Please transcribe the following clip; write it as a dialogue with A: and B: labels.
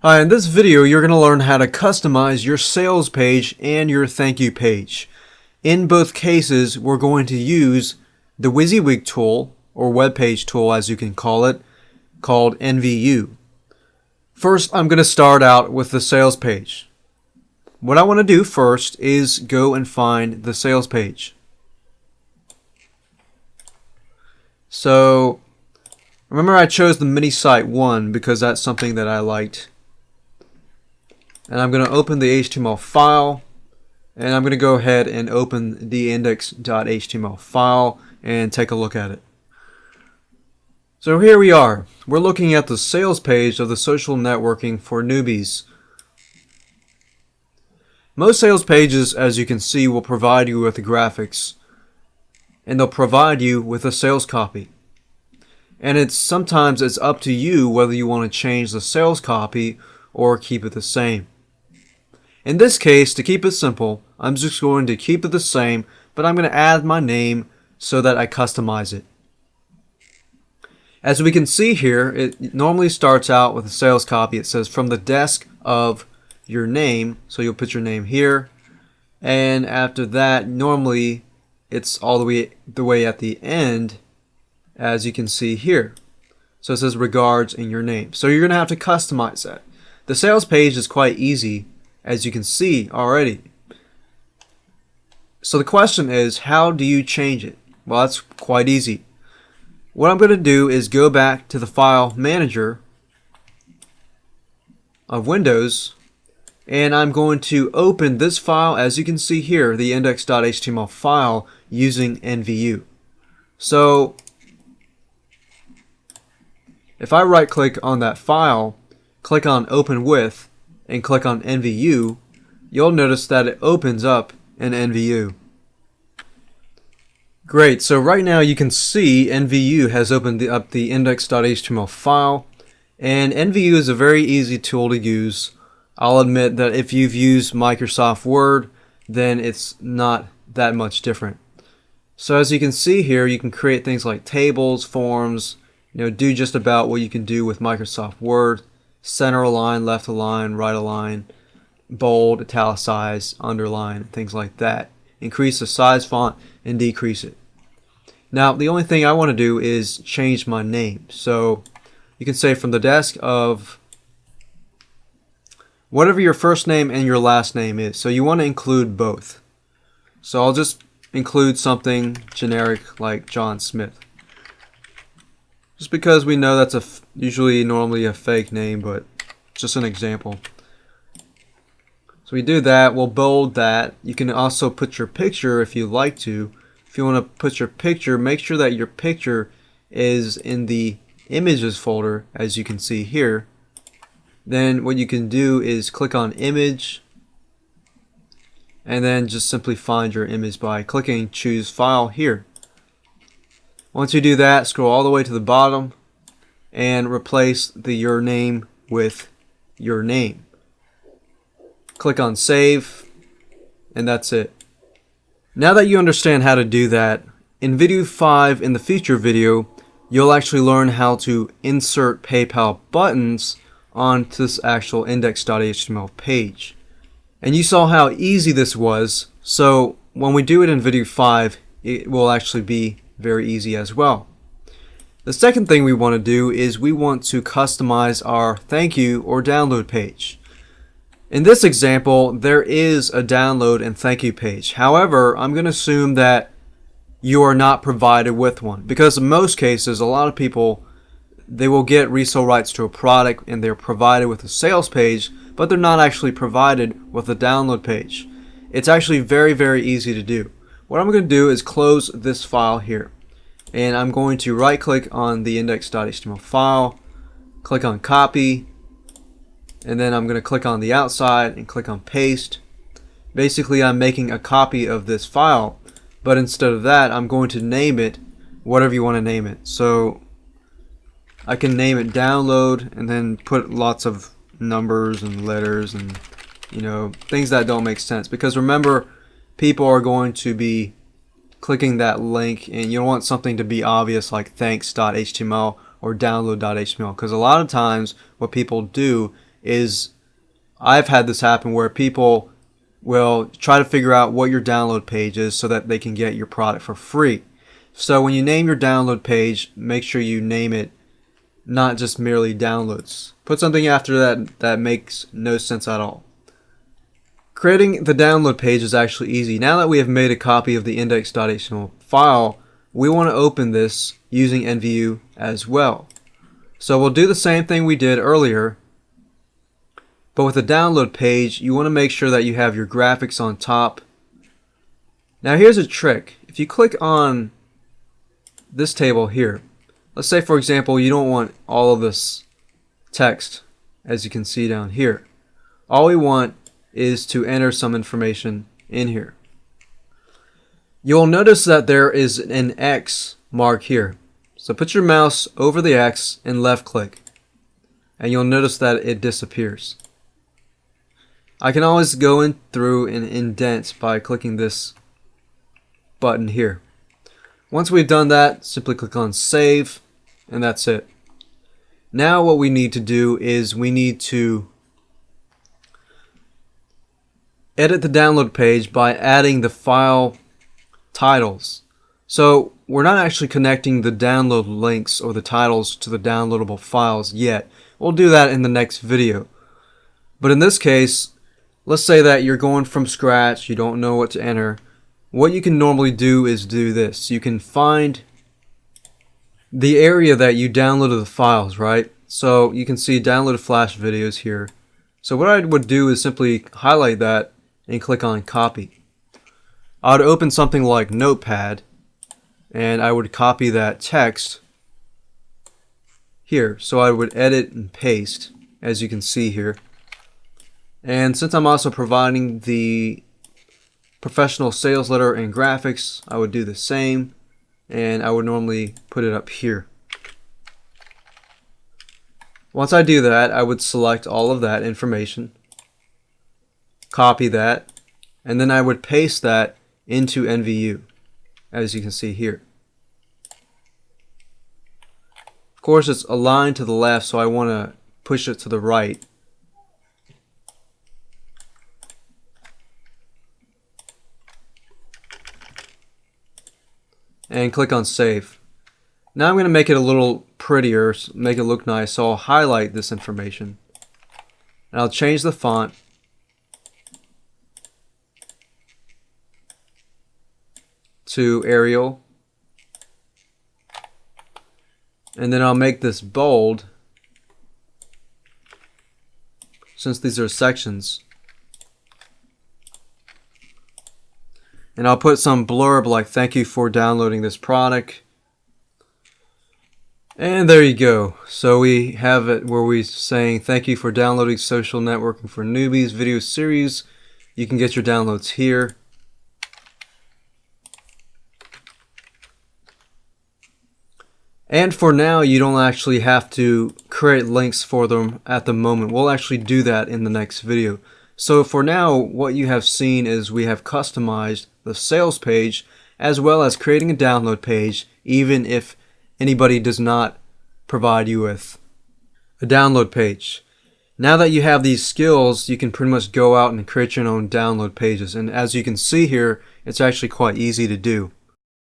A: Hi, in this video you're going to learn how to customize your sales page and your thank you page. In both cases we're going to use the WYSIWYG tool, or web page tool as you can call it, called NVU. First I'm going to start out with the sales page. What I want to do first is go and find the sales page. So remember, I chose the mini site 1 because that's something that I liked. And I'm going to open the HTML file, and I'm going to go ahead and open the index.html file and take a look at it. So here we are. We're looking at the sales page of the social networking for newbies. Most sales pages, as you can see, will provide you with the graphics, and they'll provide you with a sales copy. And sometimes it's up to you whether you want to change the sales copy or keep it the same. In this case, to keep it simple, I'm just going to keep it the same, but I'm going to add my name so that I customize it. As we can see here, it normally starts out with a sales copy. It says from the desk of your name, so you'll put your name here, and after that normally it's all the way at the end, as you can see here. So it says regards in your name. So you're going to have to customize that. The sales page is quite easy, as you can see already. So the question is, how do you change it? Well, that's quite easy. What I'm going to do is go back to the file manager of Windows, and I'm going to open this file, as you can see here, the index.html file, using NVU. So if I right click on that file, click on open with, and click on NVU, you'll notice that it opens up in NVU. Great, so right now you can see NVU has opened up the index.html file, and NVU is a very easy tool to use. I'll admit that if you've used Microsoft Word, then it's not that much different. So as you can see here, you can create things like tables, forms, do just about what you can do with Microsoft Word. Center align, left align, right align, bold, italicize, underline, things like that. Increase the size font and decrease it. Now the only thing I want to do is change my name. So you can say from the desk of whatever your first name and your last name is. So you want to include both. So I'll just include something generic like John Smith. Just because we know that's normally a fake name, but just an example. So we do that, we'll bold that. You can also put your picture if you like to. If you want to put your picture, make sure that your picture is in the images folder, as you can see here. Then what you can do is click on image, and then just simply find your image by clicking choose file here. Once you do that, scroll all the way to the bottom and replace your name with your name. Click on save, and that's it. Now that you understand how to do that, in video 5 in the future video, you'll actually learn how to insert PayPal buttons onto this actual index.html page. And you saw how easy this was, so when we do it in video 5, it will actually be very easy as well. The second thing we want to do is we want to customize our thank you or download page. In this example, there is a download and thank you page. However, I'm going to assume that you are not provided with one, because in most cases, a lot of people, they will get resale rights to a product and they're provided with a sales page, but they're not actually provided with a download page. It's actually very, very easy to do. What I'm going to do is close this file here, and I'm going to right click on the index.html file, click on copy, and then I'm going to click on the outside and click on paste. Basically, I'm making a copy of this file, but instead of that, I'm going to name it whatever you want to name it. So I can name it download and then put lots of numbers and letters and things that don't make sense, because remember, people are going to be clicking that link, and you don't want something to be obvious like thanks.html or download.html, because a lot of times what people do is I've had this happen where people will try to figure out what your download page is so that they can get your product for free. So when you name your download page, make sure you name it not just merely downloads. Put something after that that makes no sense at all. Creating the download page is actually easy. Now that we have made a copy of the index.html file, we want to open this using NVU as well. So we'll do the same thing we did earlier, but with the download page, you want to make sure that you have your graphics on top. Now here's a trick. If you click on this table here, let's say for example you don't want all of this text, as you can see down here. All we want is to enter some information in here. You'll notice that there is an X mark here. So put your mouse over the X and left click, and you'll notice that it disappears. I can always go in through and indent by clicking this button here. Once we've done that, simply click on save, and that's it. Now what we need to do is we need to edit the download page by adding the file titles. So we're not actually connecting the download links or the titles to the downloadable files yet. We'll do that in the next video. But in this case, let's say that you're going from scratch, you don't know what to enter. What you can normally do is do this. You can find the area that you downloaded the files, right? So you can see downloaded Flash videos here. So what I would do is simply highlight that and click on copy. I would open something like Notepad and I would copy that text here. So I would edit and paste, as you can see here. And since I'm also providing the professional sales letter and graphics, I would do the same, and I would normally put it up here. Once I do that, I would select all of that information, copy that, and then I would paste that into NVU, as you can see here. Of course, it's aligned to the left, so I want to push it to the right. And click on save. Now I'm going to make it a little prettier, make it look nice, so I'll highlight this information. And I'll change the font to Arial. And then I'll make this bold, since these are sections. And I'll put some blurb like "Thank you for downloading this product." And there you go. So we have it where we're saying thank you for downloading Social Networking for Newbies video series. You can get your downloads here. And for now, you don't actually have to create links for them at the moment. We'll actually do that in the next video. So for now, what you have seen is we have customized the sales page as well as creating a download page, even if anybody does not provide you with a download page. Now that you have these skills, you can pretty much go out and create your own download pages. And as you can see here, it's actually quite easy to do.